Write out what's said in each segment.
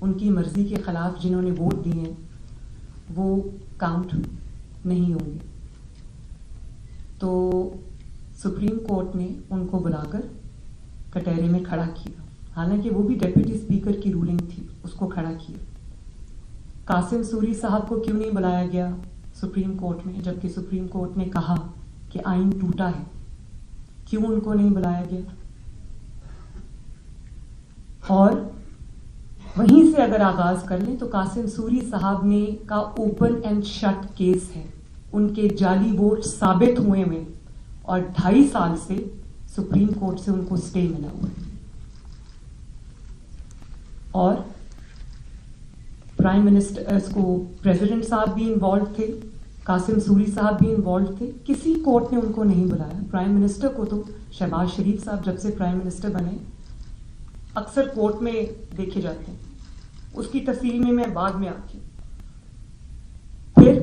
ان کی مرضی کے خلاف جنہوں نے ووٹ دیے ہیں وہ کاؤنٹ نہیں ہوں گے. تو سپریم کورٹ نے ان کو بلا کر کٹہرے میں کھڑا کیا, حالانکہ وہ بھی ڈیپٹی اسپیکر کی رولنگ تھی, اس کو کھڑا کیا. قاسم سوری صاحب کو کیوں نہیں بلایا گیا سپریم کورٹ میں, جبکہ سپریم کورٹ نے کہا کہ آئین ٹوٹا ہے؟ کیوں ان کو نہیں بلایا گیا؟ اور وہیں سے اگر آغاز کر لیں تو قاسم سوری صاحب نے کا اوپن اینڈ شٹ کیس ہے, ان کے جعلی ووٹ ثابت ہوئے میں, اور 2.5 سال سے سپریم کورٹ سے ان کو سٹے ملا ہوا ہے. اور پرائم منسٹر اس کو پریزیڈنٹ صاحب بھی انوالو تھے, قاسم سوری صاحب بھی انوالو تھے, کسی کورٹ نے ان کو نہیں بلایا. پرائم منسٹر کو تو شہباز شریف صاحب جب سے پرائم منسٹر بنے اکثر کورٹ میں دیکھے جاتے ہیں, اس کی تفصیل میں بعد میں آتی ہوں. پھر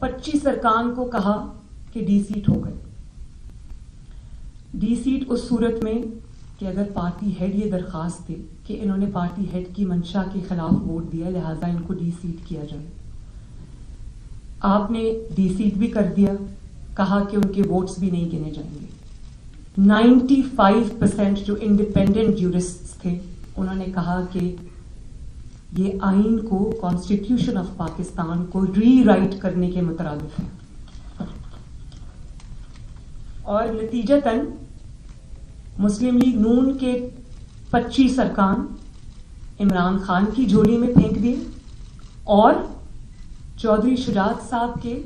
25 ارکان کو کہا کہ ڈی سیٹ ہو گئے. ڈی سیٹ اس صورت میں کہ اگر پارٹی ہیڈ یہ درخواست دے کہ انہوں نے پارٹی ہیڈ کی منشا کے خلاف ووٹ دیا, لہذا ان کو ڈی سیٹ کیا جائے. آپ نے ڈی سیٹ بھی کر دیا, کہا کہ ان کے ووٹس بھی نہیں گنے جائیں گے. 95% جو انڈیپینڈنٹ جورسٹس تھے انہوں نے کہا کہ یہ آئین کو, کانسٹیٹیوشن آف پاکستان کو ری رائٹ کرنے کے مترادف ہے. اور نتیجتاً مسلم لیگ نون کے 25 ارکان عمران خان کی جھولی میں پھینک دیے, اور چودھری شجاعت صاحب کے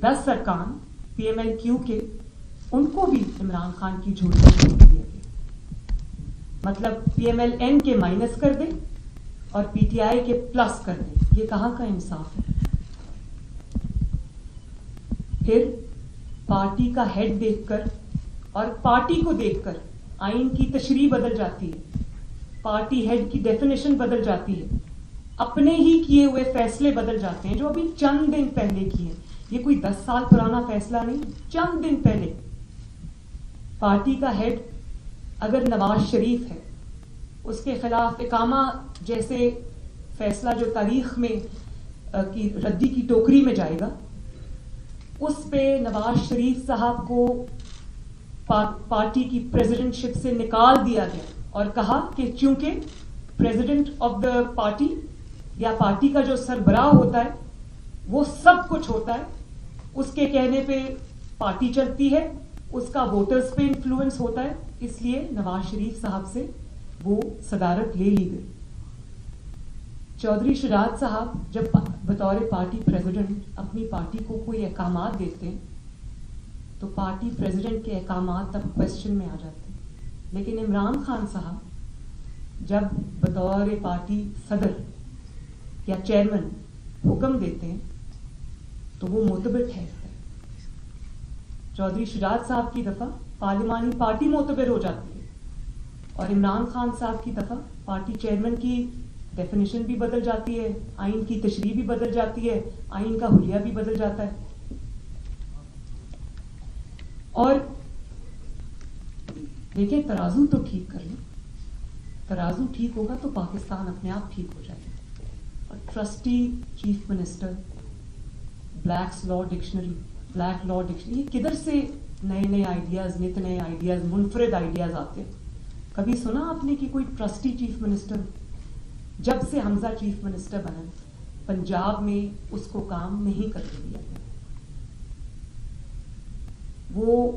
10 ارکان پی ایم ایل کیو کے, ان کو بھی عمران خان کی جھولی میں پھینک دیا گیا. مطلب پی ایم ایل این کے مائنس کر دیں اور پی ٹی آئی کے پلس کر دیں. یہ کہاں کا انصاف ہے؟ پھر پارٹی کا ہیڈ دیکھ کر اور پارٹی کو دیکھ کر آئین کی تشریح بدل جاتی ہے, پارٹی ہیڈ کی ڈیفینیشن بدل جاتی ہے, اپنے ہی کیے ہوئے فیصلے بدل جاتے ہیں جو ابھی چند دن پہلے کیے. یہ کوئی 10 سال پرانا فیصلہ نہیں, چند دن پہلے. پارٹی کا ہیڈ اگر نواز شریف ہے, اس کے خلاف اقامہ جیسے فیصلہ جو تاریخ میں کی ردی کی ٹوکری میں جائے گا, اس پہ نواز شریف صاحب کو پارٹی کی پریزیڈنٹ شپ سے نکال دیا گیا اور کہا کہ چونکہ پریزیڈنٹ آف دا پارٹی یا پارٹی کا جو سربراہ ہوتا ہے وہ سب کچھ ہوتا ہے, اس کے کہنے پہ پارٹی چلتی ہے, اس کا ووٹرز پہ انفلوئنس ہوتا ہے, اس لیے نواز شریف صاحب سے وہ صدارت لے لی گئی. چودھری شجاعت صاحب جب بطور پارٹی پریزیڈنٹ اپنی پارٹی کو کوئی احکامات دیتے ہیں تو پارٹی پریزیڈنٹ کے احکامات تب کوشچن میں آ جاتے ہیں. لیکن عمران خان صاحب جب بطور پارٹی صدر یا چیئرمین حکم دیتے ہیں تو وہ معتبر ٹھہرتا ہے. چودھری شجاعت صاحب کی دفعہ پارلیمانی پارٹی معتبر ہو جاتی ہے, اور عمران خان صاحب کی دفعہ پارٹی چیئرمین کی ڈیفینیشن بھی بدل جاتی ہے, آئین کی تشریح بھی بدل جاتی ہے, آئین کا حلیہ بھی بدل جاتا ہے. اور دیکھیں, ترازو تو ٹھیک کر لیں, ترازو ٹھیک ہوگا تو پاکستان اپنے آپ ٹھیک ہو جائے گا. اور ٹرسٹی چیف منسٹر, بلیکس لا ڈکشنری, بلیک لا ڈکشنری, یہ کدھر سے نئے نئے آئیڈیاز, نت نئے آئیڈیاز, منفرد آئیڈیاز آتے ہیں؟ کبھی سنا آپ نے کہ کوئی ٹرسٹی چیف منسٹر؟ جب سے حمزہ چیف منسٹر بنا پنجاب میں اس کو کام نہیں کرنے دیا گیا, وہ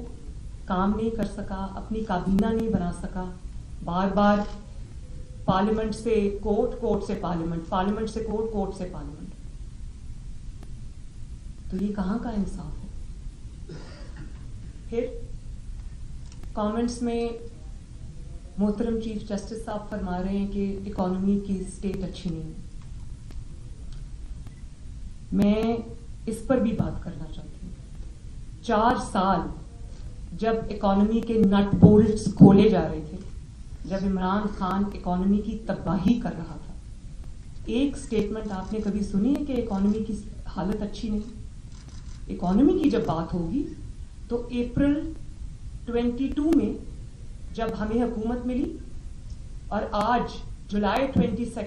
کام نہیں کر سکا, اپنی کابینہ نہیں بنا سکا, بار بار پارلیمنٹ سے کورٹ, کورٹ سے پارلیمنٹ, پارلیمنٹ سے کورٹ, کورٹ سے پارلیمنٹ. تو یہ کہاں کا انصاف ہے؟ پھر کامنٹس میں محترم چیف جسٹس صاحب فرما رہے ہیں کہ اکانومی کی سٹیٹ اچھی نہیں ہے. میں اس پر بھی بات کرنا چاہتی ہوں. 4 سال جب اکانومی کے نٹ بولٹس کھولے جا رہے تھے, جب عمران خان اکانومی کی تباہی کر رہا تھا, ایک سٹیٹمنٹ آپ نے کبھی سنی ہے کہ اکانومی کی حالت اچھی نہیں؟ اکانومی کی جب بات ہوگی تو اپریل 22 میں جب ہمیں حکومت ملی اور آج جولائی 22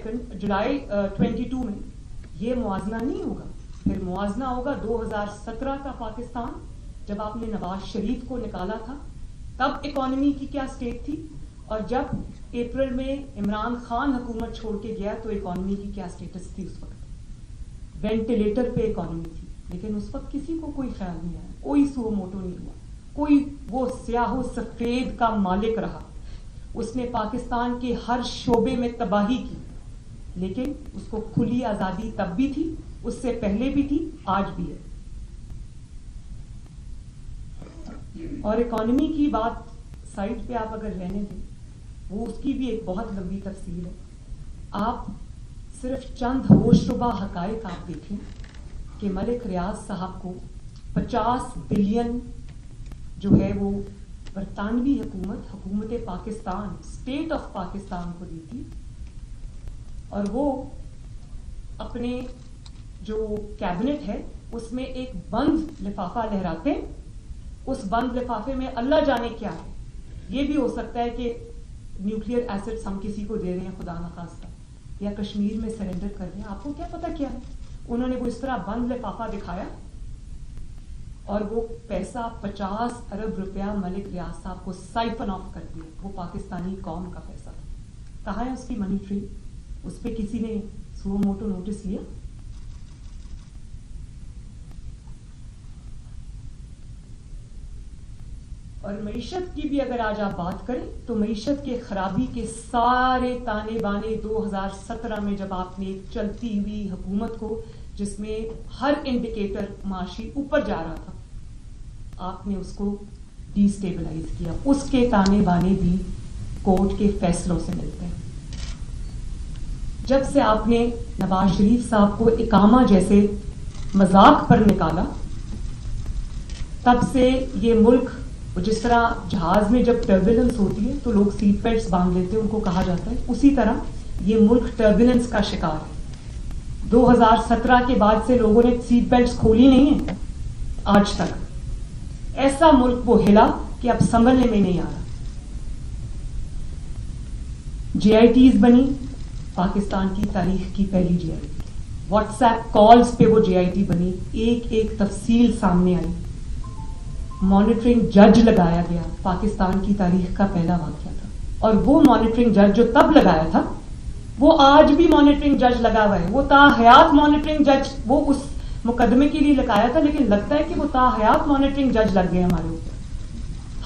میں یہ موازنہ نہیں ہوگا. پھر موازنہ ہوگا 2017 کا پاکستان، جب آپ نے نواز شریف کو نکالا تھا تب اکانومی کی کیا سٹیٹ تھی، اور جب اپریل میں عمران خان حکومت چھوڑ کے گیا تو اکانومی کی کیا سٹیٹس تھی. اس وقت وینٹیلیٹر پہ اکانومی تھی، لیکن اس وقت کسی کو کوئی خیال نہیں آیا، کوئی سو موٹو نہیں ہوا، کوئی وہ سیاہ و سفید کا مالک رہا. اس نے پاکستان کے ہر شعبے میں تباہی کی، لیکن اس کو کھلی آزادی تب بھی تھی، اس سے پہلے بھی تھی، آج بھی ہے. اور اکانومی کی بات سائٹ پہ آپ اگر رہنے دیں، وہ اس کی بھی ایک بہت لمبی تفصیل ہے. آپ صرف چند ہوش ربا حقائق آپ دیکھیں کہ ملک ریاض صاحب کو 50 بلین جو ہے وہ برطانوی حکومت پاکستان، اسٹیٹ آف پاکستان کو دی تھی، اور وہ اپنے جو کیبنٹ ہے اس میں ایک بند لفافہ لہراتے. اس بند لفافے میں اللہ جانے کیا ہے. یہ بھی ہو سکتا ہے کہ نیوکلیئر ایسڈز ہم کسی کو دے رہے ہیں خدا نخواستہ، یا کشمیر میں سرنڈر کر رہے ہیں، آپ کو کیا پتا کیا ہے. انہوں نے وہ اس طرح بند لفافہ دکھایا، اور وہ پیسہ 50 ارب روپیہ ملک ریاض صاحب کو سائفن آف کر دیا. وہ پاکستانی قوم کا پیسہ تھا. کہاں ہے اس کی منی ٹری؟ اس پہ کسی نے سو موٹو نوٹس لیا؟ اور معیشت کی بھی اگر آج آپ بات کریں تو معیشت کے خرابی کے سارے تانے بانے 2017 میں جب آپ نے ایک چلتی ہوئی حکومت کو، جس میں ہر انڈیکیٹر معاشی اوپر جا رہا تھا، آپ نے اس کو ڈی سٹیبلائز کیا. اس کے تانے بانے بھی کورٹ کے فیصلوں سے ملتے ہیں. جب سے آپ نے نواز شریف صاحب کو اقامہ جیسے مذاق پر نکالا، تب سے یہ ملک، جس طرح جہاز میں جب ٹربولنس ہوتی ہے تو لوگ سیٹ بیلٹس باندھ لیتے ہیں، ان کو کہا جاتا ہے، اسی طرح یہ ملک ٹربولنس کا شکار ہے. 2017 کے بعد سے لوگوں نے سیٹ بیلٹس کھولی نہیں ہیں آج تک. ایسا ملک وہ ہلا کہ اب سنبھلنے میں نہیں آ رہا. جے آئی ٹیز بنی، پاکستان کی تاریخ کی پہلی جے آئی ٹی. واٹس ایپ کالز پہ وہ جے آئی ٹی بنی، ایک ایک تفصیل سامنے آئی. مانیٹرنگ جج لگایا گیا، پاکستان کی تاریخ کا پہلا واقعہ تھا. اور وہ مانیٹرنگ جج جو تب لگایا تھا، وہ آج بھی مانیٹرنگ جج لگا ہوا ہے. وہ تاحیات مانیٹرنگ جج وہ اس مقدمے کے لیے لگایا تھا، لیکن لگتا ہے کہ وہ تاحیات مانیٹرنگ جج لگ گئے ہمارے اوپر.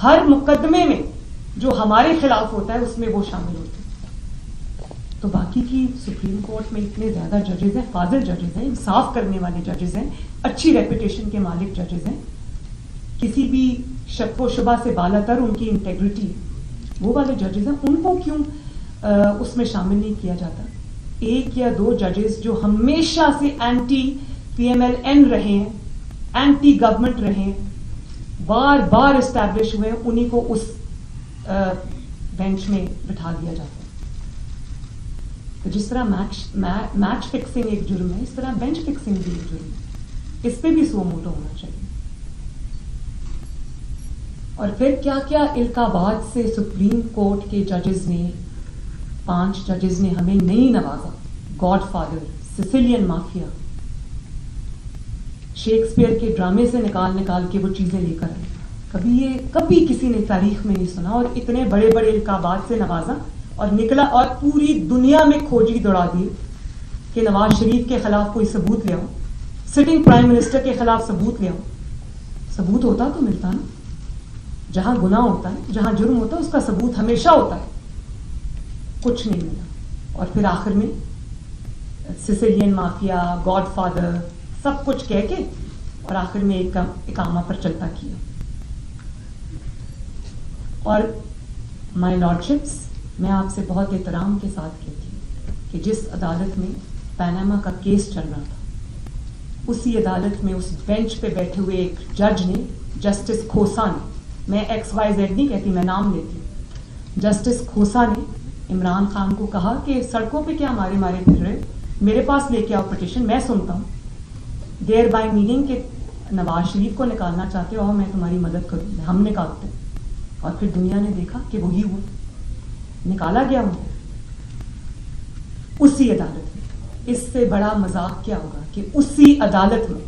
ہر مقدمے میں جو ہمارے خلاف ہوتا ہے اس میں وہ شامل ہوتے ہیں. تو باقی کی سپریم کورٹ میں اتنے زیادہ ججز ہیں، فاضل ججز ہیں، انصاف کرنے والے ججز ہیں، اچھی ریپوٹیشن کے مالک ججز ہیں. کسی بھی شک و شبہ سے بالا تر ان کی انٹیگریٹی ہے. وہ والے ججز ہیں، ان کو کیوں اس میں شامل نہیں کیا جاتا؟ ایک یا دو ججز جو ہمیشہ سے anti P M L N رہے ہیں، اینٹی گورنمنٹ رہے ہیں، بار بار اسٹیبلش ہوئے ہیں، انہی کو اس بینچ میں بٹھا دیا جاتا ہے. تو جس طرح میچ فکسنگ ایک جرم ہے، اس طرح بینچ فکسنگ بھی ایک جرم ہے. اس پہ بھی سو موٹو ہونا چاہیے. اور پھر کیا کیا القابات سے سپریم کورٹ کے ججز نے، 5 ججز نے ہمیں نہیں نوازا. God father, Sicilian mafia, Shakespeare کے ڈرامے سے نکال کے وہ چیزیں لے کر آئے. کبھی کسی نے تاریخ میں نہیں سنا. اور اتنے بڑے بڑے القابات سے نوازا اور نکلا، اور پوری دنیا میں کھوجی دوڑا دی کہ نواز شریف کے خلاف کوئی ثبوت لے آؤ، سٹنگ پرائم منسٹر کے خلاف ثبوت لے آؤ. ثبوت ہوتا تو ملتا نا. جہاں گناہ ہوتا ہے، جہاں جرم ہوتا ہے، اس کا ثبوت ہمیشہ ہوتا ہے. کچھ نہیں ملا. اور پھر آخر میں سسیلین مافیا، گاڈ فادر، سب کچھ کہہ کے اور آخر میں ایک اقامہ پر چلتا کیا. اور مائی لارڈشپس، میں آپ سے بہت احترام کے ساتھ کہتی ہوں کہ جس عدالت میں پیناما کا کیس چل رہا تھا، اسی عدالت میں اس بینچ پہ بیٹھے ہوئے ایک جج نے، جسٹس کھوسا نے، میں ایکس وائی زیڈ نہیں کہتی، میں نام لیتی ہوں، جسٹس کھوسا نے عمران خان کو کہا کہ سڑکوں پہ کیا مارے پھر رہے، میرے پاس لے کے آؤ پٹیشن، میں سنتا ہوں. دیر بائی میننگ کہ نواز شریف کو نکالنا چاہتے ہو، میں تمہاری مدد کروں، ہم نکالتے ہیں. اور پھر دنیا نے دیکھا کہ وہی ہوا، نکالا گیا. اسی عدالت میں. اس سے بڑا مذاق کیا ہوگا کہ اسی عدالت میں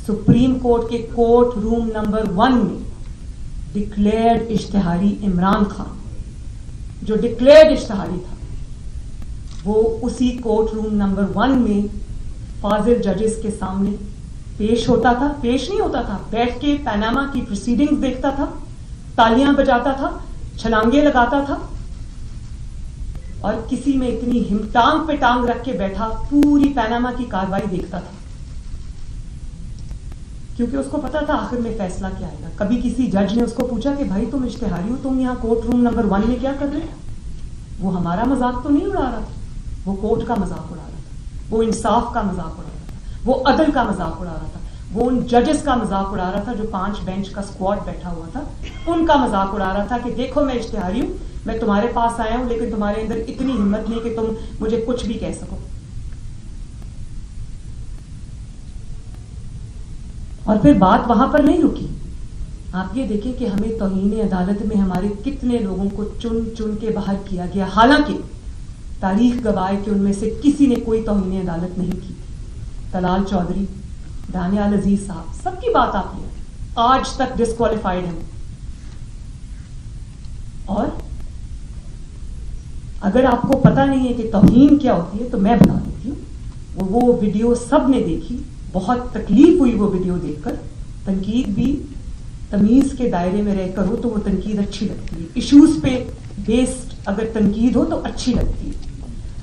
سپریم کورٹ کے کورٹ روم نمبر 1 میں ڈکلیئرڈ اشتہاری عمران خان جو ڈکلیئرڈ اشتہاری تھا وہ اسی کورٹ روم نمبر 1 میں فاضل ججز کے سامنے پیش ہوتا تھا. پیش نہیں ہوتا تھا, بیٹھ کے پاناما کی پروسیڈنگز دیکھتا تھا, تالیاں بجاتا تھا, چھلانگے لگاتا تھا, اور کسی میں اتنی ٹانگ پہ ٹانگ رکھ کے بیٹھا پوری پاناما کی کاروائی دیکھتا تھا, کیونکہ اس کو پتا تھا آخر میں فیصلہ کیا آئے گا. کبھی کسی جج نے اس کو پوچھا کہ بھائی تم اشتہاری ہو, تم یہاں کورٹ روم نمبر 1 میں کیا کر رہے ہو؟ وہ ہمارا مذاق تو نہیں اڑا رہا تھا, وہ کورٹ کا مذاق اڑا رہا تھا, وہ انصاف کا مذاق اڑا رہا تھا, وہ عدل کا مذاق اڑا رہا تھا, وہ ان ججز کا مذاق اڑا رہا تھا جو 5 بینچ کا اسکواڈ بیٹھا ہوا تھا, ان کا مذاق اڑا رہا تھا کہ دیکھو میں اشتہاری ہوں, میں تمہارے پاس آیا ہوں, لیکن تمہارے اندر اتنی ہمت نہیں کہ تم مجھے کچھ بھی کہہ سکو. اور پھر بات وہاں پر نہیں رکی. آپ یہ دیکھیں کہ ہمیں توہین عدالت میں ہمارے کتنے لوگوں کو چن چن کے باہر کیا گیا, حالانکہ تاریخ گواہ کہ ان میں سے کسی نے کوئی توہین عدالت نہیں کی. طلال چودھری, دانیال عزیز صاحب, سب کی بات آپ نے آج تک ڈسکوالیفائڈ ہیں. اور اگر آپ کو پتا نہیں ہے کہ توہین کیا ہوتی ہے تو میں بتا دیتی ہوں. وہ ویڈیو سب نے دیکھی, بہت تکلیف ہوئی وہ ویڈیو دیکھ کر. تنقید بھی تمیز کے دائرے میں رہ کر ہو تو وہ تنقید اچھی لگتی ہے, ایشوز پہ بیسڈ اگر تنقید ہو تو اچھی لگتی ہے.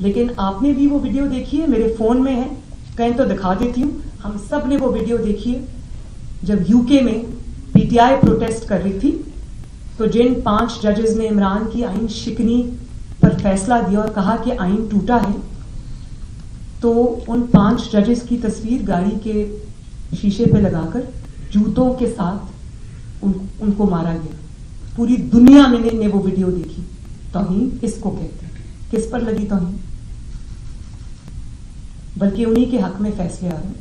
لیکن آپ نے بھی وہ ویڈیو دیکھی ہے, میرے فون میں ہے, کہیں تو دکھا دیتی ہوں. ہم سب نے وہ ویڈیو دیکھی ہے جب یو کے میں پی ٹی آئی پروٹیسٹ کر رہی تھی, تو جن 5 ججز نے عمران کی آئین شکنی پر فیصلہ دیا اور کہا کہ آئین ٹوٹا ہے, تو ان 5 ججز کی تصویر گاڑی کے شیشے پہ لگا کر جوتوں کے ساتھ ان کو مارا گیا. پوری دنیا میں نے وہ ویڈیو دیکھی. توہین اس کو کہتے ہیں. کس پر لگی توہین؟ بلکہ انہی کے حق میں فیصلے آ رہے ہیں.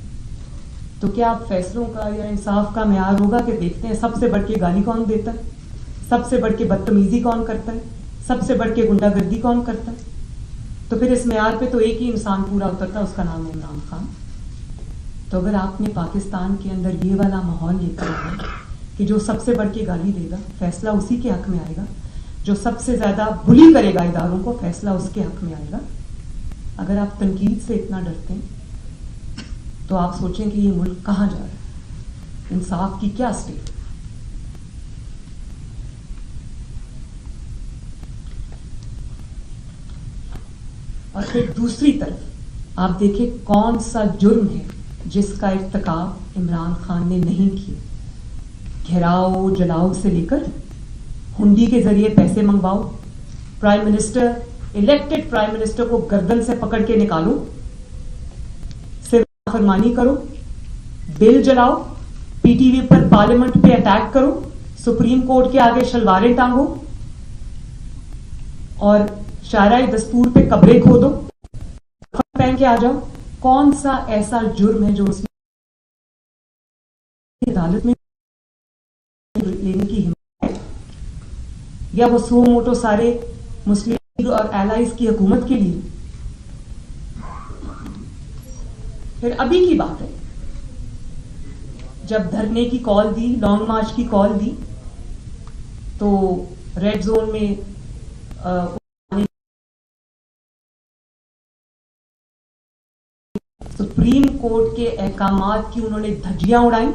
تو کیا آپ فیصلوں کا یا انصاف کا معیار ہوگا کہ دیکھتے ہیں سب سے بڑھ کے گالی کون دیتا ہے, سب سے بڑھ کے بدتمیزی کون کرتا ہے, سب سے بڑھ کے گنڈا گردی کون کرتا ہے؟ تو پھر اس معیار پہ تو ایک ہی انسان پورا اترتا ہے, اس کا نام ہے عمران خان. تو اگر آپ نے پاکستان کے اندر یہ والا ماحول لے کر آیا کہ جو سب سے بڑھ کے گالی دے گا فیصلہ اسی کے حق میں آئے گا, جو سب سے زیادہ بلی کرے گا اداروں کو فیصلہ اس کے حق میں آئے گا, اگر آپ تنقید سے اتنا ڈرتے ہیں تو آپ سوچیں کہ یہ ملک کہاں جا رہا ہے, انصاف کی کیا اسٹیٹ. اور پھر دوسری طرف آپ دیکھیں کون سا جرم ہے جس کا ارتکاب عمران خان نے نہیں کیا. گھیراؤ جلاؤ سے لے کر ہنڈی کے ذریعے پیسے منگواؤ, prime minister, elected prime minister کو گردن سے پکڑ کے نکالو, صرف فرمانی کرو, بل جلاؤ, پی ٹی وی پر پارلیمنٹ پہ اٹیک کرو, سپریم کورٹ کے آگے شلواریں ٹانگو اور شارع دستور پہ قبریں کھودو, پہن کے آ جاؤ. کون سا ایسا جرم ہے جو اس میں عدالت میں لینے کی ہمت ہے, یا وہ سو موٹو سارے مسلم لیگ اور ایلائز کی حکومت کے لیے. پھر ابھی کی بات ہے جب دھرنے کی کال دی, لانگ مارچ کی کال دی, تو ریڈ زون میں سپریم کورٹ کے احکامات کی انہوں نے دھجیاں اڑائیں.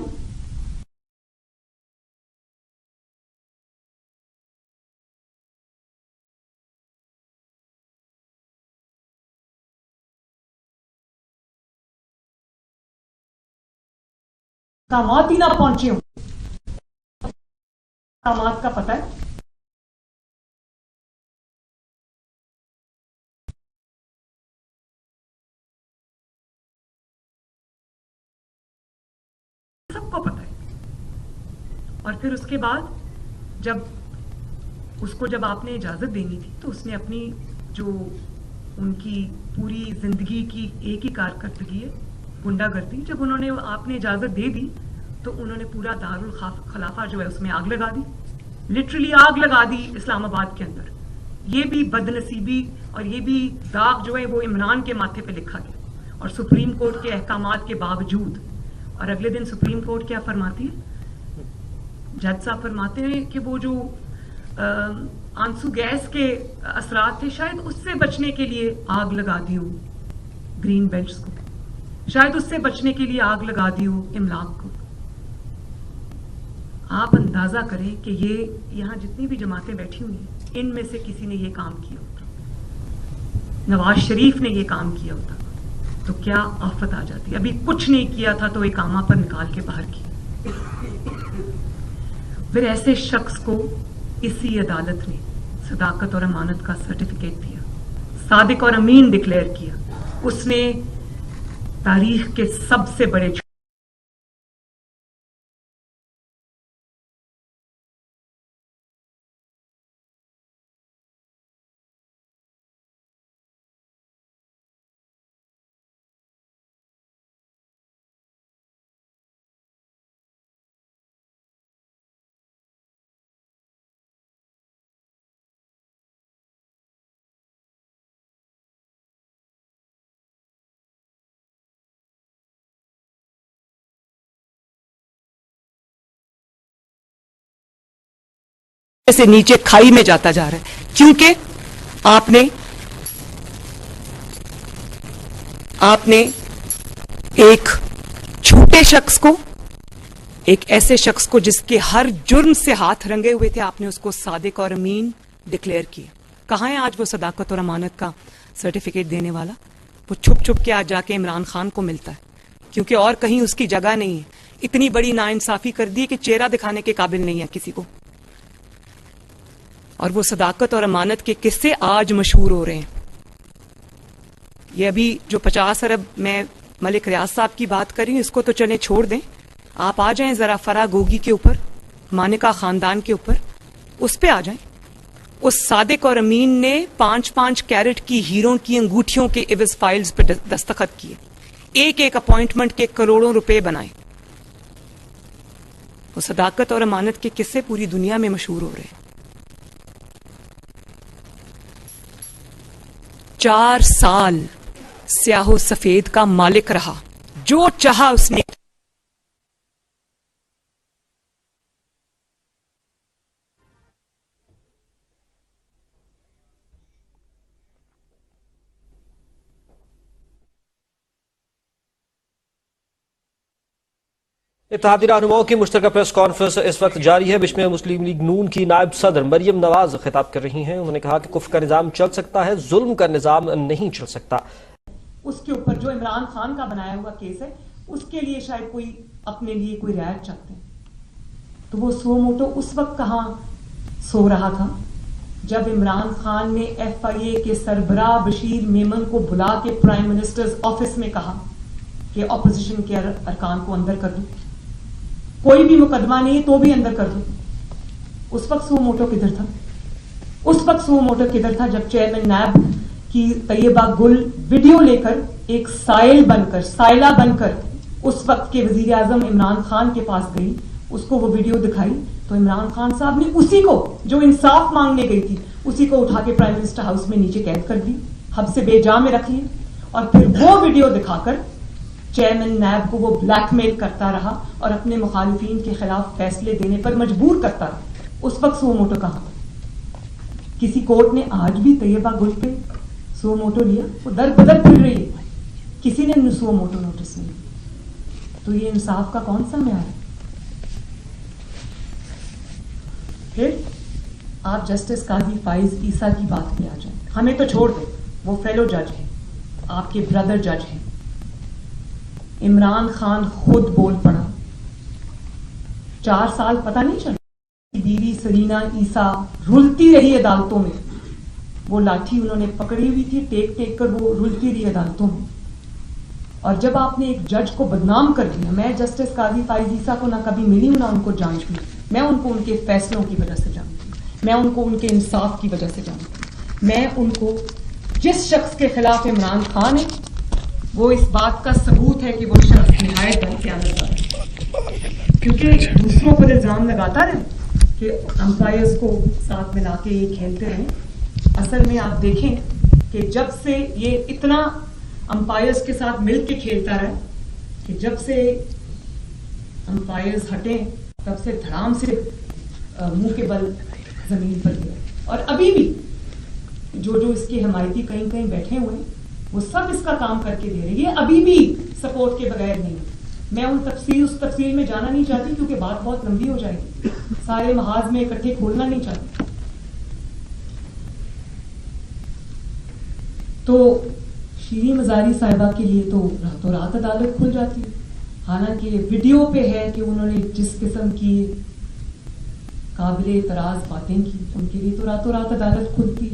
احکامات ہی نہ پہنچے ہوں, احکامات کا پتہ ہے. سب کو پتہ ہے. اور پھر اس کے بعد جب آپ نے اجازت دینی تھی تو اس نے اپنی جو ان کی پوری زندگی کی ایک ہی کارکردگی ہے گنڈا گردی, جب انہوں نے آپ نے اجازت دے دی تو انہوں نے پورا دارالخلافہ جو ہے اس میں آگ لگا دی, لٹرلی آگ لگا دی اسلام آباد کے اندر. یہ بھی بدنصیبی اور یہ بھی داغ جو ہے وہ عمران کے ماتھے پہ لکھا گیا، اور سپریم کورٹ کے احکامات کے باوجود. اور اگلے دن سپریم کورٹ کیا فرماتی ہے؟ جج صاحب فرماتے ہیں کہ وہ جو آنسو گیس کے اثرات تھے شاید اس سے بچنے کے لیے آگ لگا دی ہو گرین بیلٹس کو، شاید اس سے بچنے کے لیے آگ لگا دی ہو املاک کو. آپ اندازہ کریں کہ یہ یہاں جتنی بھی جماعتیں بیٹھی ہوئی ہیں ان میں سے کسی نے یہ کام کیا ہوتا، نواز شریف نے یہ کام کیا ہوتا تو کیا آفت آ جاتی. ابھی کچھ نہیں کیا تھا تو اقامہ پر نکال کے باہر کیا. پھر ایسے شخص کو اسی عدالت نے صداقت اور امانت کا سرٹیفکیٹ دیا، صادق اور امین ڈکلیئر کیا. اس نے تاریخ کے سب سے بڑے سے نیچے کھائی میں جاتا جا رہا ہے، کیونکہ آپ نے ایک چھوٹے شخص کو، ایک ایسے شخص کو جس کے ہر جرم سے ہاتھ رنگے ہوئے تھے، آپ نے اس کو صادق اور امین ڈکلیئر کیا. کہاں ہے آج وہ صداقت اور امانت کا سرٹیفکیٹ دینے والا؟ وہ چھپ چھپ کے آج جا کے عمران خان کو ملتا ہے، کیونکہ اور کہیں اس کی جگہ نہیں ہے. اتنی بڑی ناانصافی کر دی کہ چہرہ دکھانے کے قابل نہیں ہے کسی کو. اور وہ صداقت اور امانت کے قصے آج مشہور ہو رہے ہیں. یہ ابھی جو 50 ارب میں ملک ریاض صاحب کی بات کر رہی ہوں، اس کو تو چلیں چھوڑ دیں. آپ آ جائیں ذرا فرا گوگی کے اوپر، مانکا خاندان کے اوپر، اس پہ آ جائیں. اس صادق اور امین نے 5-5 کیرٹ کی ہیروں کی انگوٹھیوں کے عوض فائلز پہ دستخط کیے، ایک ایک اپوائنٹمنٹ کے کروڑوں روپے بنائے. وہ صداقت اور امانت کے قصے پوری دنیا میں مشہور ہو رہے ہیں. 4 سال سیاہ و سفید کا مالک رہا، جو چاہا اس نے. اتحادی رہنماؤں کی مشترکہ پریس کانفرنس اس وقت جاری ہے، جس میں مسلم لیگ نون کی نائب صدر مریم نواز خطاب کر رہی ہیں. انہوں نے کہا کہ کفر کا نظام چل سکتا ہے، ظلم کا نظام نہیں چل سکتا. اس کے اوپر جو عمران خان کا بنایا ہوا کیس ہے، اس کے لیے شاید کوئی اپنے لیے کوئی رعایت چاہتے ہیں. تو وہ سو موٹو اس وقت کہاں سو رہا تھا جب عمران خان نے FIA کے سربراہ بشیر میمن کو بلا کے پرائم منسٹرز آفس میں کہا کہ اپوزیشن کے ارکان کو اندر کر دو، کوئی بھی مقدمہ نہیں تو بھی اندر کر دو. اس وقت سو موٹو کدھر تھا؟ اس وقت سو موٹو کدھر تھا جب چیئرمین نیب کی طیبہ گل ویڈیو لے کر ایک سائلہ بن کر اس وقت کے وزیر اعظم عمران خان کے پاس گئی، اس کو وہ ویڈیو دکھائی تو عمران خان صاحب نے اسی کو جو انصاف مانگنے گئی تھی اسی کو اٹھا کے پرائم منسٹر ہاؤس میں نیچے قید کر دی، حبس بے جا میں رکھ لی، اور پھر وہ ویڈیو دکھا کر چیئرمین نیب کو وہ بلیک میل کرتا رہا اور اپنے مخالفین کے خلاف فیصلے دینے پر مجبور کرتا رہا. اس وقت سو موٹو کہاں تھا؟ کسی کورٹ نے آج بھی طیبہ گل پہ سو موٹو لیا؟ وہ در بدر پھر رہی ہے، کسی نے سو موٹو نوٹس نہیں. تو یہ انصاف کا کون سا معیار ہے؟ پھر آپ جسٹس قاضی فائز عیسیٰ کی بات پہ آ جائیں. ہمیں تو چھوڑ دیں، وہ فیلو جج ہیں، آپ کے بردر جج ہیں. عمران خان خود بول پڑا، 4 سال پتہ نہیں چلا، بیوی سرینا عیسیٰ رلتی رہی عدالتوں میں. وہ لاٹھی انہوں نے پکڑی ہوئی تھی، ٹیک ٹیک کر وہ رلتی رہی عدالتوں میں. اور جب آپ نے ایک جج کو بدنام کر دیا، میں جسٹس قاضی فائز عیسیٰ کو نہ کبھی ملی ہوں نہ ان کو جانتی ہوں، میں ان کو ان کے فیصلوں کی وجہ سے جانتی ہوں، میں ان کو ان کے انصاف کی وجہ سے جانتی ہوں. میں ان کو جس شخص کے خلاف عمران خان ہے وہ اس بات کا ثبوت ہے کہ وہ شخص نہایت خیانتکار ہے، کیونکہ دوسروں پر الزام لگاتا رہے کہ امپائرز کو ساتھ ملا کے یہ کھیلتے رہیں. اصل میں آپ دیکھیں کہ جب سے یہ اتنا امپائرز کے ساتھ مل کے کھیلتا رہا کہ جب سے امپائرز ہٹیں تب سے دھڑام سے منہ کے بل زمین پر گیا. اور ابھی بھی جو اس کے حمایتی کہیں کہیں بیٹھے ہوئے ہیں وہ سب اس کا کام کر کے دے رہے ہیں. یہ ابھی بھی سپورٹ کے بغیر نہیں. میں اس تفصیل میں جانا نہیں چاہتی کیونکہ بات بہت لمبی ہو جائے گی. سارے محاذ میں اکٹھے کھولنا نہیں چاہتی. تو شیریں مزاری صاحبہ کے لیے تو راتوں رات عدالت کھل جاتی ہے. حالانکہ ویڈیو پہ ہے کہ انہوں نے جس قسم کی قابل اعتراض باتیں کی ان کے لیے تو راتوں رات عدالت کھلتی.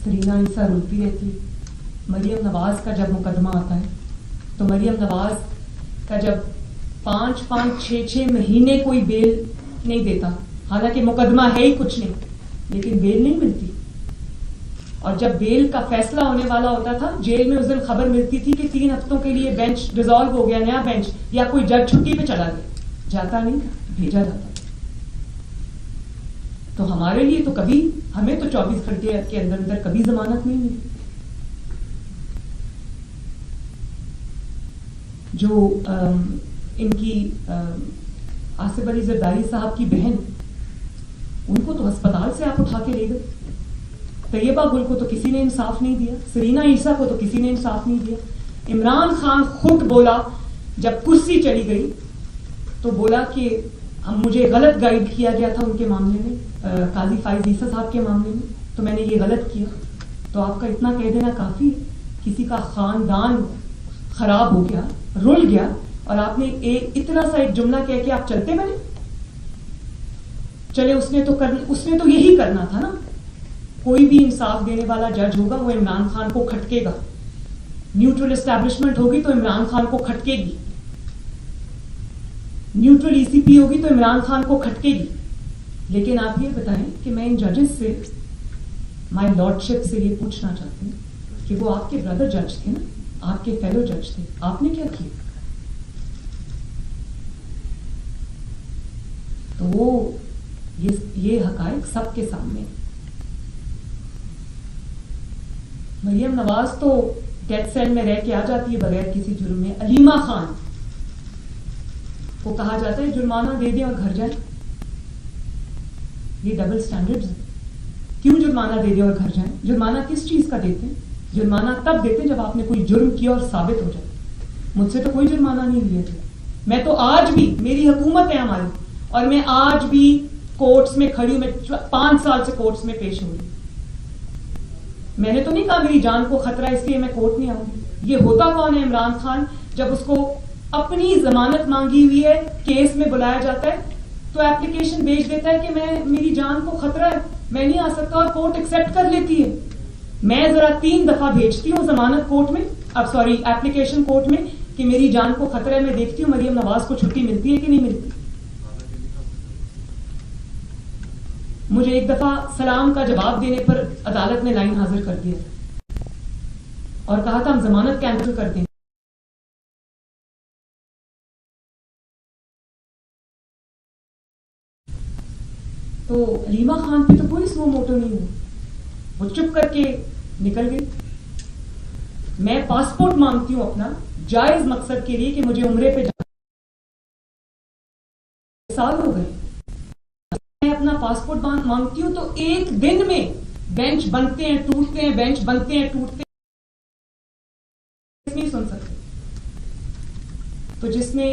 سرینا عیسیٰ رولتی رہتی. مریم نواز کا جب مقدمہ آتا ہے تو مریم نواز کا جب 5-6 مہینے کوئی بیل نہیں دیتا, حالانکہ مقدمہ ہے ہی کچھ نہیں, لیکن بیل نہیں ملتی. اور جب بیل کا فیصلہ ہونے والا ہوتا تھا جیل میں اس دن خبر ملتی تھی کہ 3 ہفتوں کے لیے بینچ ڈیزالو ہو گیا, نیا بینچ, یا کوئی جج چھٹی پہ چلا گیا. جاتا نہیں تھا, بھیجا جاتا. تو ہمارے لیے تو کبھی, ہمیں تو 24 گھنٹے کے اندر کبھی ضمانت نہیں ملی. جو ان کی آصف علی زرداری صاحب کی بہن, ان کو تو ہسپتال سے آپ اٹھا کے لے گئے. طیبہ گل کو تو کسی نے انصاف نہیں دیا. سرینا عیسیٰ کو تو کسی نے انصاف نہیں دیا. عمران خان خود بولا جب کرسی چلی گئی تو بولا کہ مجھے غلط گائیڈ کیا گیا تھا ان کے معاملے میں, قاضی فائز عیسیٰ صاحب کے معاملے میں, تو میں نے یہ غلط کیا. تو آپ کا اتنا کہہ دینا کافی ہے. کسی کا خاندان خراب ہو گیا, رل گیا, اور آپ نے اتنا سا ایک جملہ کہہ کے آپ چلتے بنے. چلے اس نے تو یہی کرنا تھا نا. کوئی بھی انصاف دینے والا جج ہوگا وہ عمران خان کو کھٹکے گا. نیوٹرل اسٹیبلشمنٹ ہوگی تو عمران خان کو کھٹکے گی. نیوٹرل ای سی پی ہوگی تو عمران خان کو کھٹکے گی. لیکن آپ یہ بتائیں کہ میں ان ججز سے, مائی لارڈشپ سے یہ پوچھنا چاہتی ہوں کہ وہ آپ کے بردر جج تھے نا, آپ کے فیلو جج تھے, آپ نے کیا کیا؟ تو وہ یہ حقائق سب کے سامنے. مریم نواز تو ڈیتھ سیل میں رہ کے آ جاتی ہے بغیر کسی جرم میں. علیمہ خان کو کہا جاتا ہے جرمانہ دے دیں اور گھر جائیں. یہ ڈبل سٹینڈرڈز ہیں. کیوں جرمانہ دے دیں اور گھر جائیں؟ جرمانہ کس چیز کا دیتے ہیں؟ جرمانہ تب دیتے ہیں جب آپ نے کوئی جرم کیا اور ثابت ہو جائے. مجھ سے تو کوئی جرمانہ نہیں لیا تھا. میں تو آج بھی, میری حکومت ہے ہماری, اور میں آج بھی کورٹس میں کھڑی ہوں. میں 5 سال سے کورٹس میں پیش ہوں. میں نے تو نہیں کہا میری جان کو خطرہ اس لیے میں کورٹ نہیں آؤں گی. یہ ہوتا کون ہے عمران خان؟ جب اس کو اپنی ضمانت مانگی ہوئی ہے, کیس میں بلایا جاتا ہے تو ایپلیکیشن بھیج دیتا ہے کہ میری جان کو خطرہ ہے, میں نہیں آ سکتا, اور کورٹ ایکسپٹ کر لیتی ہے. میں ذرا 3 دفعہ بھیجتی ہوں ضمانت کورٹ میں, ایپلیکیشن کورٹ میں کہ میری جان کو خطرہ ہے. میں دیکھتی ہوں مریم نواز کو چھٹی ملتی ہے کہ نہیں ملتی. مجھے ایک دفعہ سلام کا جواب دینے پر عدالت نے لائن حاضر کر دیا اور کہا تھا ہم ضمانت کینسل کر دیں. تو علیمہ خان پہ تو کوئی سو موٹو نہیں ہوا, وہ چپ کر کے نکل گئی. میں پاسپورٹ مانگتی ہوں اپنا جائز مقصد کے لیے کہ مجھے عمرے پہ جانا. سال ہو گئے میں اپنا پاسپورٹ مانگتی ہوں تو ایک دن میں بینچ بنتے ہیں ٹوٹتے ہیں, بینچ بنتے ہیں ٹوٹتے ہیں, نہیں سن سکتے. تو جس نے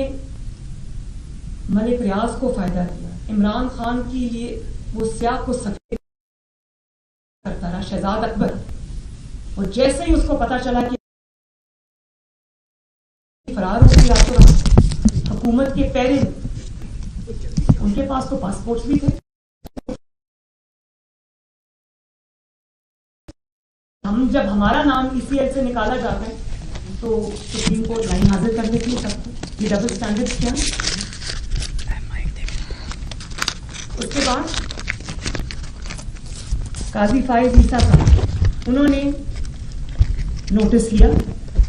ملک ریاض کو فائدہ دیا, عمران خان کے لیے وہ سیاہ کو سفید کرتا رہا, شہزاد اکبر, اور جیسے ہی اس کو پتا چلا کہ فرار ہو گئی راتوں رات حکومت کے پیرے, ان کے پاس تو پاسپورٹس بھی تھے. جب ہمارا نام ای سی ایل سے نکالا جاتا ہے تو سپریم کورٹ لائن حاضر کرنے کے لیے سب یہ ڈبل اسٹینڈرڈ کیا. اس کے بعد قاضی فائز عیسیٰ صاحب انہوں نے نوٹس لیا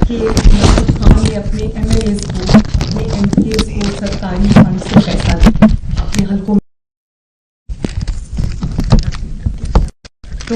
کہ محمود خان نے اپنے ایم ایل ایز کو, اپنے ایم پی ایز کو سرکاری فنڈ سے پیسہ دیا اپنے حلقوں میں. تو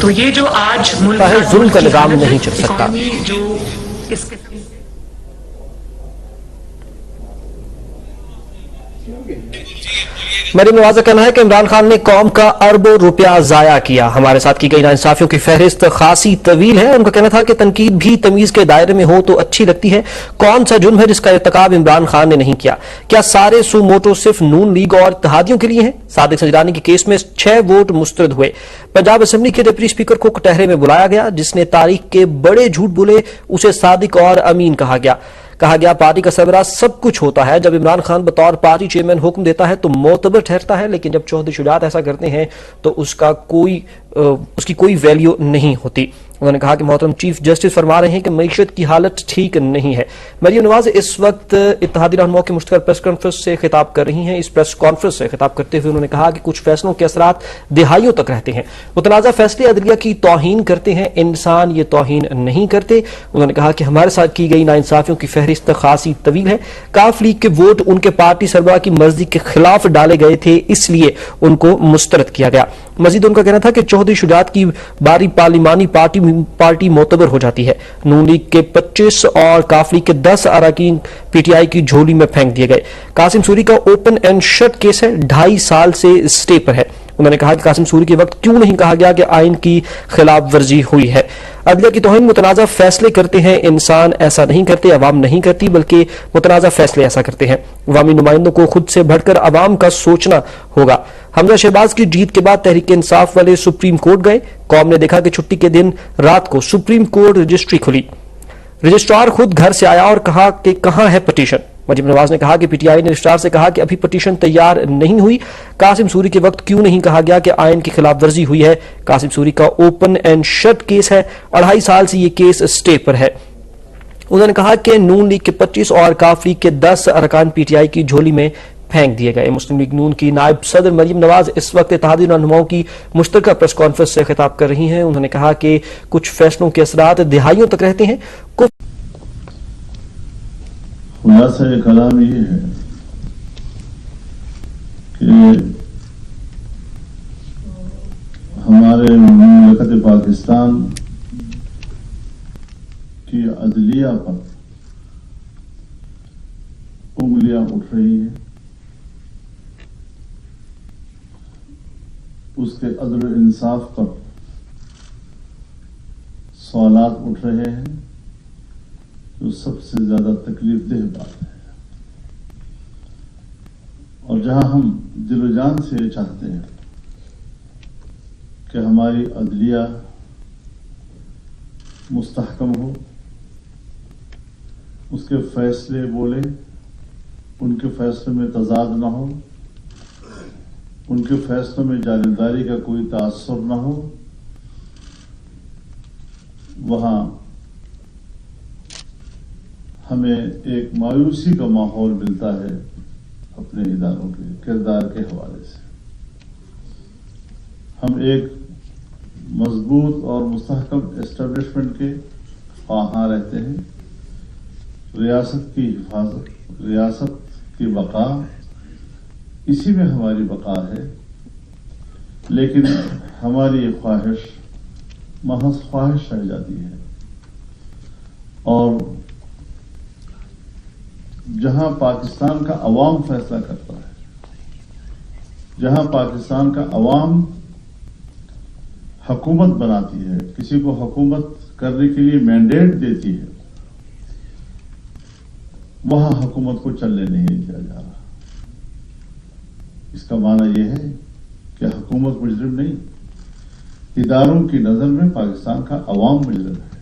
تو یہ جو آج ملک ظلم کا نظام نہیں چل سکتا. جو اس مریم نواز کا کہنا ہے کہ عمران خان نے قوم کا اربوں روپیہ ضائع کیا. ہمارے ساتھ کی گئی ناانصافیوں کی فہرست خاصی طویل ہے. ان کا کہنا تھا کہ تنقید بھی تمیز کے دائرے میں ہو تو اچھی لگتی ہے. کون سا جرم ہے جس کا ارتکاب عمران خان نے نہیں کیا؟ کیا سارے سو موٹو صرف نون لیگ اور اتحادیوں کے لیے ہیں؟ صادق سنجرانی کے کیس میں 6 ووٹ مسترد ہوئے. پنجاب اسمبلی کے ڈپٹی اسپیکر کو کٹہرے میں بلایا گیا. جس نے تاریخ کے بڑے جھوٹ بولے اسے صادق اور امین کہا گیا پارٹی کا سربراہ سب کچھ ہوتا ہے. جب عمران خان بطور پارٹی چیئرمین حکم دیتا ہے تو معتبر ٹھہرتا ہے, لیکن جب چودھری شجاعت ایسا کرتے ہیں تو اس کی کوئی ویلیو نہیں ہوتی. انہوں نے کہا کہ محترم چیف جسٹس فرما رہے ہیں کہ معیشت کی حالت ٹھیک نہیں ہے. مریم نواز اس وقت اتحادی رہنماؤں کی مشترکہ پریس کانفرنس سے خطاب کر رہی ہیں. اس پریس کانفرنس سے خطاب کرتے ہوئے انہوں نے کہا کہ کچھ فیصلوں کے اثرات دہائیوں تک رہتے ہیں. متنازع فیصلے عدلیہ کی توہین کرتے ہیں, انسان یہ توہین نہیں کرتے. انہوں نے کہا کہ ہمارے ساتھ کی گئی ناانصافیوں کی فہرست خاصی طویل ہے. کاف لیگ کے ووٹ ان کے پارٹی سربراہ کی مرضی کے خلاف ڈالے گئے تھے, اس لیے ان کو مسترد کیا گیا. مزید ان کا کہنا تھا کہ چودھری شجاعت کی باری پارلیمانی پارٹی معتبر ہو جاتی ہے. نون لیگ کے 25 اور کاف لیگ کے 10 اراکین پی ٹی آئی کی جھولی میں پھینک دیے گئے. قاسم سوری کا اوپن اینڈ شٹ کیس ہے, 2.5 سال سے اسٹے پر ہے. انہوں نے کہا کہ قاسم سوری کے وقت کیوں نہیں کہا گیا کہ آئین کی خلاف ورزی ہوئی ہے. عدلیہ کی توہین متنازع فیصلے کرتے ہیں, انسان ایسا نہیں کرتے, عوام نہیں کرتی, بلکہ متنازع فیصلے ایسا کرتے ہیں. عوامی نمائندوں کو خود سے بڑھ کر عوام کا سوچنا ہوگا. حمزہ شہباز کی جیت کے بعد تحریک انصاف والے سپریم کورٹ گئے. قوم نے دیکھا کہ چھٹی کے دن رات کو سپریم کورٹ رجسٹری کھلی. رجسٹرار خود گھر سے آیا اور کہا کہ کہاں ہے پٹیشن. مریم نواز نے کہا کہ پی ٹی آئی نے رجسٹرار سے کہا کہ ابھی پٹیشن تیار نہیں ہوئی. قاسم سوری کے وقت کیوں نہیں کہا گیا کہ آئین کی خلاف ورزی ہوئی ہے؟ قاسم سوری کا اوپن اینڈ شٹ کیس ہے, 2.5 سال سے یہ کیس اسٹے پر ہے. انہوں نے کہا کہ نون لیگ کے 25 اور کاف لیگ کے 10 ارکان پی ٹی آئی کی جھولی میں پھینک دیے گئے. مسلم لیگ نون کی نائب صدر مریم نواز اس وقت اتحادی رہنماؤں کی مشترکہ پریس کانفرنس سے خطاب کر رہی ہیں. انہوں نے کہا کہ کچھ فیصلوں کے اثرات دہائیوں تک رہتے ہیں. خلاصہ کلام یہ ہے کہ ہمارے مملکت پاکستان کی عدلیہ پر انگلیاں اٹھ رہی ہیں, اس کے عدل و انصاف پر سوالات اٹھ رہے ہیں, جو سب سے زیادہ تکلیف دہ بات ہے. اور جہاں ہم دل و جان سے چاہتے ہیں کہ ہماری عدلیہ مستحکم ہو, اس کے فیصلے بولے, ان کے فیصلوں میں تضاد نہ ہو, ان کے فیصلوں میں جانبداری کا کوئی تاثر نہ ہو, وہاں ہمیں ایک مایوسی کا ماحول ملتا ہے اپنے اداروں کے کردار کے حوالے سے. ہم ایک مضبوط اور مستحکم اسٹیبلشمنٹ کے خواہاں رہتے ہیں. ریاست کی حفاظت, ریاست کی بقا, اسی میں ہماری بقا ہے. لیکن ہماری یہ خواہش محض خواہش رہ جاتی ہے, اور جہاں پاکستان کا عوام فیصلہ کرتا ہے, جہاں پاکستان کا عوام حکومت بناتی ہے, کسی کو حکومت کرنے کے لیے مینڈیٹ دیتی ہے, وہاں حکومت کو چلنے نہیں دیا جا رہا. اس کا معنی یہ ہے کہ حکومت مجرم نہیں, اداروں کی نظر میں پاکستان کا عوام مجرم ہے.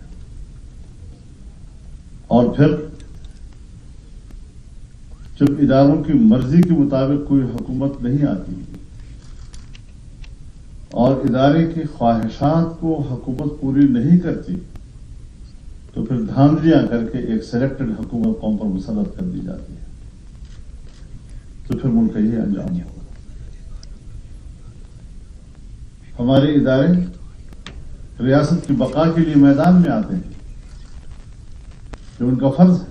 اور پھر جب اداروں کی مرضی کے مطابق کوئی حکومت نہیں آتی اور ادارے کی خواہشات کو حکومت پوری نہیں کرتی, تو پھر دھاندلیاں کر کے ایک سلیکٹڈ حکومت قوم پر مسلط کر دی جاتی ہے. تو پھر ملک کا یہ انجام ہوگا. ہمارے ادارے ریاست کی بقا کے لیے میدان میں آتے ہیں, جو ان کا فرض ہے.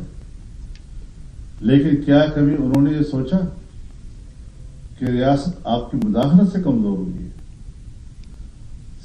لیکن کیا کبھی انہوں نے یہ سوچا کہ ریاست آپ کی مداخلت سے کمزور ہوگی؟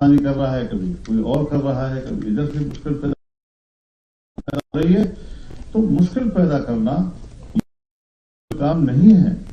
کر رہا ہے، کبھی کوئی اور کر رہا ہے، کبھی ادھر سے مشکل پیدا کر رہی ہے. تو مشکل پیدا کرنا کام نہیں ہے.